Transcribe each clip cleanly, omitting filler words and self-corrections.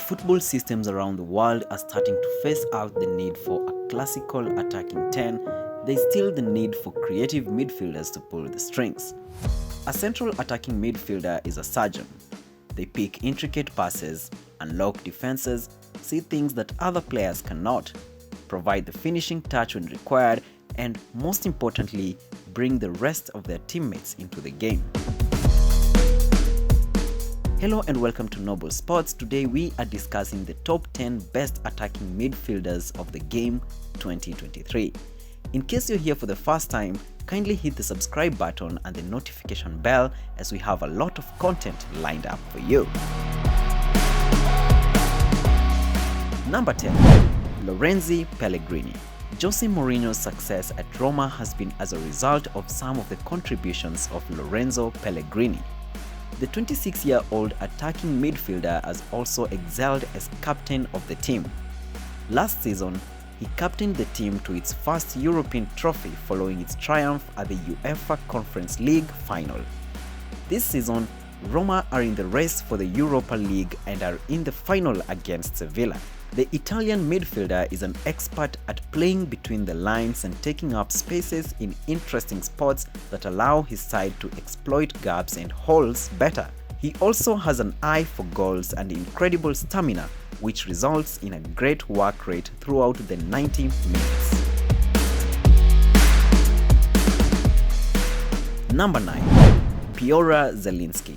football systems around the world are starting to phase out the need for a classical attacking 10, there is still the need for creative midfielders to pull the strings. A central attacking midfielder is a surgeon. They pick intricate passes, unlock defenses, see things that other players cannot, provide the finishing touch when required, and most importantly, bring the rest of their teammates into the game. Hello and welcome to Noble Sports. Today we are discussing the top 10 best attacking midfielders of the game 2023. In case you're here for the first time, kindly hit the subscribe button and the notification bell as we have a lot of content lined up for you. Number 10. Lorenzo Pellegrini. Jose Mourinho's success at Roma has been as a result of some of the contributions of Lorenzo Pellegrini. The 26-year-old attacking midfielder has also excelled as captain of the team. Last season, he captained the team to its first European trophy following its triumph at the UEFA Conference League final. This season, Roma are in the race for the Europa League and are in the final against Sevilla. The Italian midfielder is an expert at playing between the lines and taking up spaces in interesting spots that allow his side to exploit gaps and holes better. He also has an eye for goals and incredible stamina, which results in a great work rate throughout the 90 minutes. Number 9. Piotr Zieliński.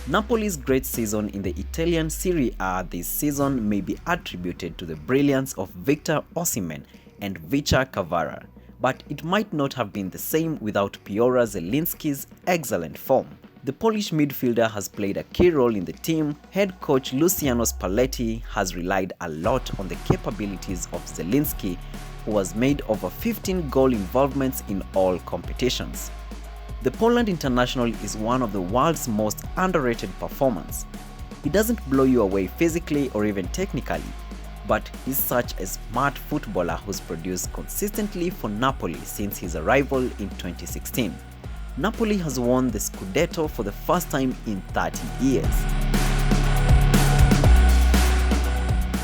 Napoli's great season in the Italian Serie A this season may be attributed to the brilliance of Victor Osimhen and Vicha Kvara, but it might not have been the same without Piotr Zieliński's excellent form. The Polish midfielder has played a key role in the team. Head coach Luciano Spalletti has relied a lot on the capabilities of Zieliński, who has made over 15 goal involvements in all competitions. The Poland international is one of the world's most underrated performers. He doesn't blow you away physically or even technically, but he's such a smart footballer who's produced consistently for Napoli since his arrival in 2016. Napoli has won the Scudetto for the first time in 30 years.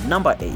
Number 8.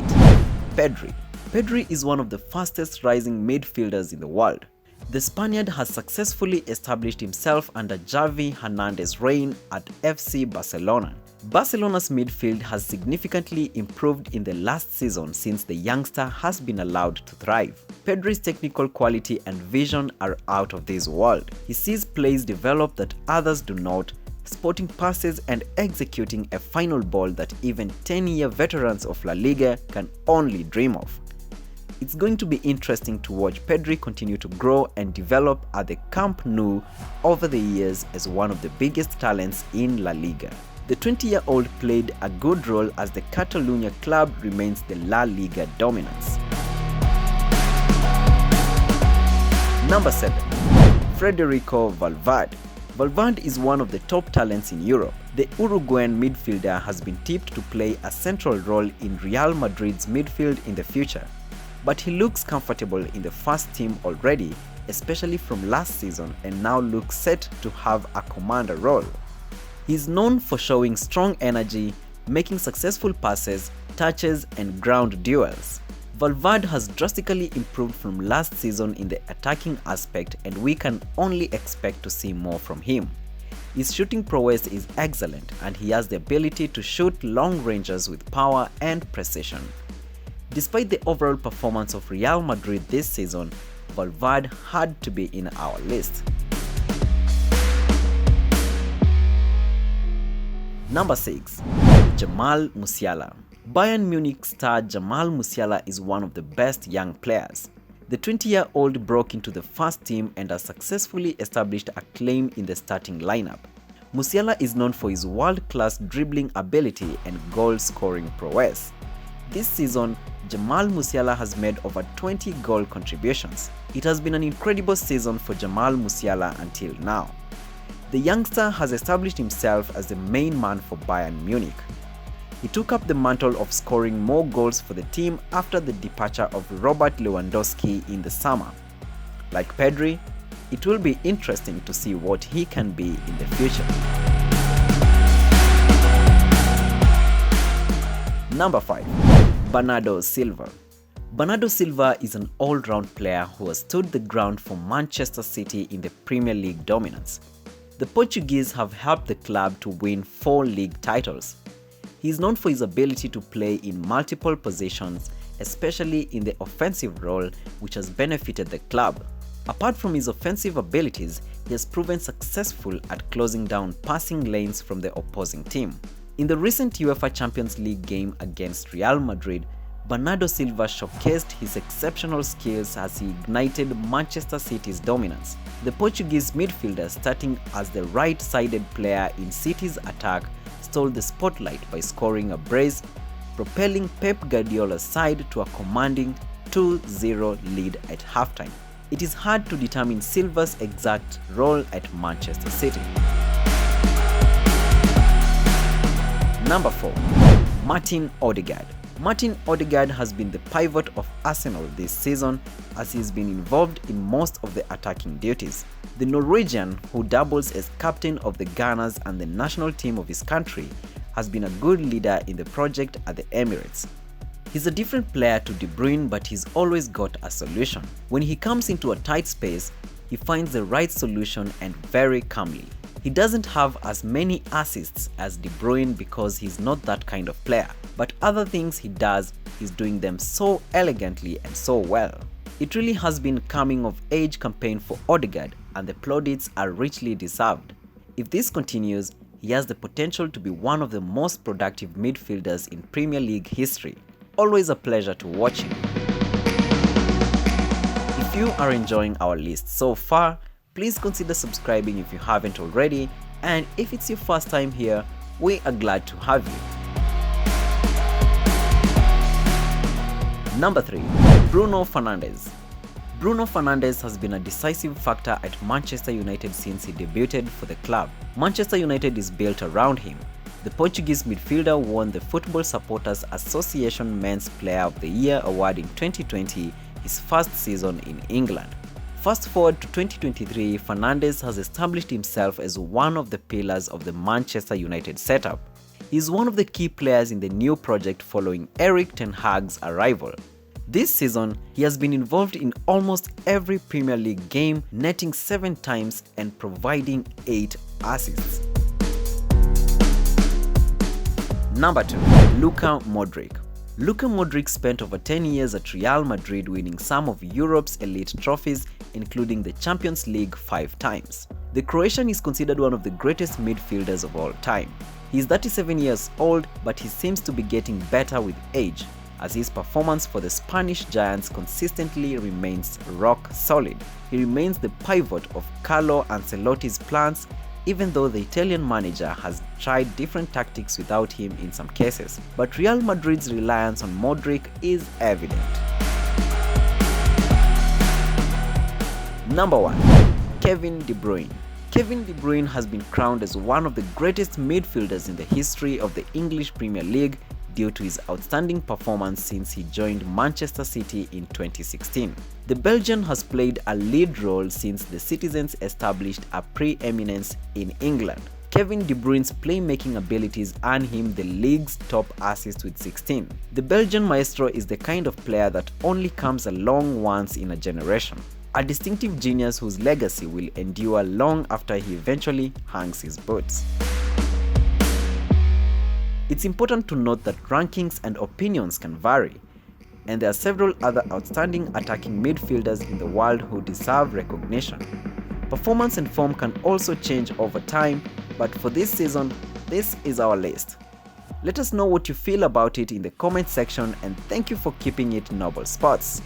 Pedri. Pedri is one of the fastest rising midfielders in the world. The Spaniard has successfully established himself under Xavi Hernandez's reign at FC Barcelona. Barcelona's midfield has significantly improved in the last season since the youngster has been allowed to thrive. Pedri's technical quality and vision are out of this world. He sees plays develop that others do not, spotting passes and executing a final ball that even 10-year veterans of La Liga can only dream of. It's going to be interesting to watch Pedri continue to grow and develop at the Camp Nou over the years as one of the biggest talents in La Liga. The 20-year-old played a good role as the Catalunya club remains the La Liga dominance. Number 7. Federico Valverde. Valverde is one of the top talents in Europe. The Uruguayan midfielder has been tipped to play a central role in Real Madrid's midfield in the future. But he looks comfortable in the first team already, especially from last season, and now looks set to have a commander role. He's known for showing strong energy, making successful passes, touches, and ground duels. Valverde has drastically improved from last season in the attacking aspect, and we can only expect to see more from him. His shooting prowess is excellent, and he has the ability to shoot long ranges with power and precision. Despite the overall performance of Real Madrid this season, Valverde had to be in our list. Number 6. Jamal Musiala. Bayern Munich star Jamal Musiala is one of the best young players. The 20-year-old broke into the first team and has successfully established a claim in the starting lineup. Musiala is known for his world-class dribbling ability and goal-scoring prowess. This season, Jamal Musiala has made over 20 goal contributions. It has been an incredible season for Jamal Musiala until now. The youngster has established himself as the main man for Bayern Munich. He took up the mantle of scoring more goals for the team after the departure of Robert Lewandowski in the summer. Like Pedri, it will be interesting to see what he can be in the future. Number 5. Bernardo Silva. Bernardo Silva is an all-round player who has stood the ground for Manchester City in the Premier League dominance. The Portuguese have helped the club to win 4 league titles. He is known for his ability to play in multiple positions, especially in the offensive role, which has benefited the club. Apart from his offensive abilities, he has proven successful at closing down passing lanes from the opposing team. In the recent UEFA Champions League game against Real Madrid, Bernardo Silva showcased his exceptional skills as he ignited Manchester City's dominance. The Portuguese midfielder, starting as the right-sided player in City's attack, stole the spotlight by scoring a brace, propelling Pep Guardiola's side to a commanding 2-0 lead at halftime. It is hard to determine Silva's exact role at Manchester City. Number 4. Martin Ødegaard. Martin Ødegaard has been the pivot of Arsenal this season as he's been involved in most of the attacking duties. The Norwegian, who doubles as captain of the Gunners and the national team of his country, has been a good leader in the project at the Emirates. He's a different player to De Bruyne, but he's always got a solution. When he comes into a tight space, he finds the right solution and very calmly. He doesn't have as many assists as De Bruyne because he's not that kind of player, but other things he does, he's doing them so elegantly and so well. It really has been a coming-of-age campaign for Ødegaard, and the plaudits are richly deserved. If this continues, he has the potential to be one of the most productive midfielders in Premier League history. Always a pleasure to watch him. If you are enjoying our list so far, please consider subscribing if you haven't already, and if it's your first time here, we are glad to have you. Number 3. Bruno Fernandes. Bruno Fernandes has been a decisive factor at Manchester United since he debuted for the club. Manchester United is built around him. The Portuguese midfielder won the Football Supporters Association Men's Player of the Year award in 2020, his first season in England. Fast forward to 2023, Fernandes has established himself as one of the pillars of the Manchester United setup. He is one of the key players in the new project following Erik ten Hag's arrival. This season, he has been involved in almost every Premier League game, netting 7 times and providing 8 assists. Number 2. Luka Modrić. Luka Modrić spent over 10 years at Real Madrid, winning some of Europe's elite trophies, including the Champions League 5 times. The Croatian is considered one of the greatest midfielders of all time. He is 37 years old, but he seems to be getting better with age, as his performance for the Spanish Giants consistently remains rock solid. He remains the pivot of Carlo Ancelotti's plans, even though the Italian manager has tried different tactics without him in some cases. But Real Madrid's reliance on Modrić is evident. Number 1. Kevin De Bruyne. Kevin De Bruyne has been crowned as one of the greatest midfielders in the history of the English Premier League due to his outstanding performance since he joined Manchester City in 2016. The Belgian has played a lead role since the Citizens established a preeminence in England. Kevin De Bruyne's playmaking abilities earn him the league's top assist with 16. The Belgian maestro is the kind of player that only comes along once in a generation. A distinctive genius whose legacy will endure long after he eventually hangs his boots. It's important to note that rankings and opinions can vary, and there are several other outstanding attacking midfielders in the world who deserve recognition. Performance and form can also change over time, but for this season, this is our list. Let us know what you feel about it in the comment section, and thank you for keeping it Noble Sports.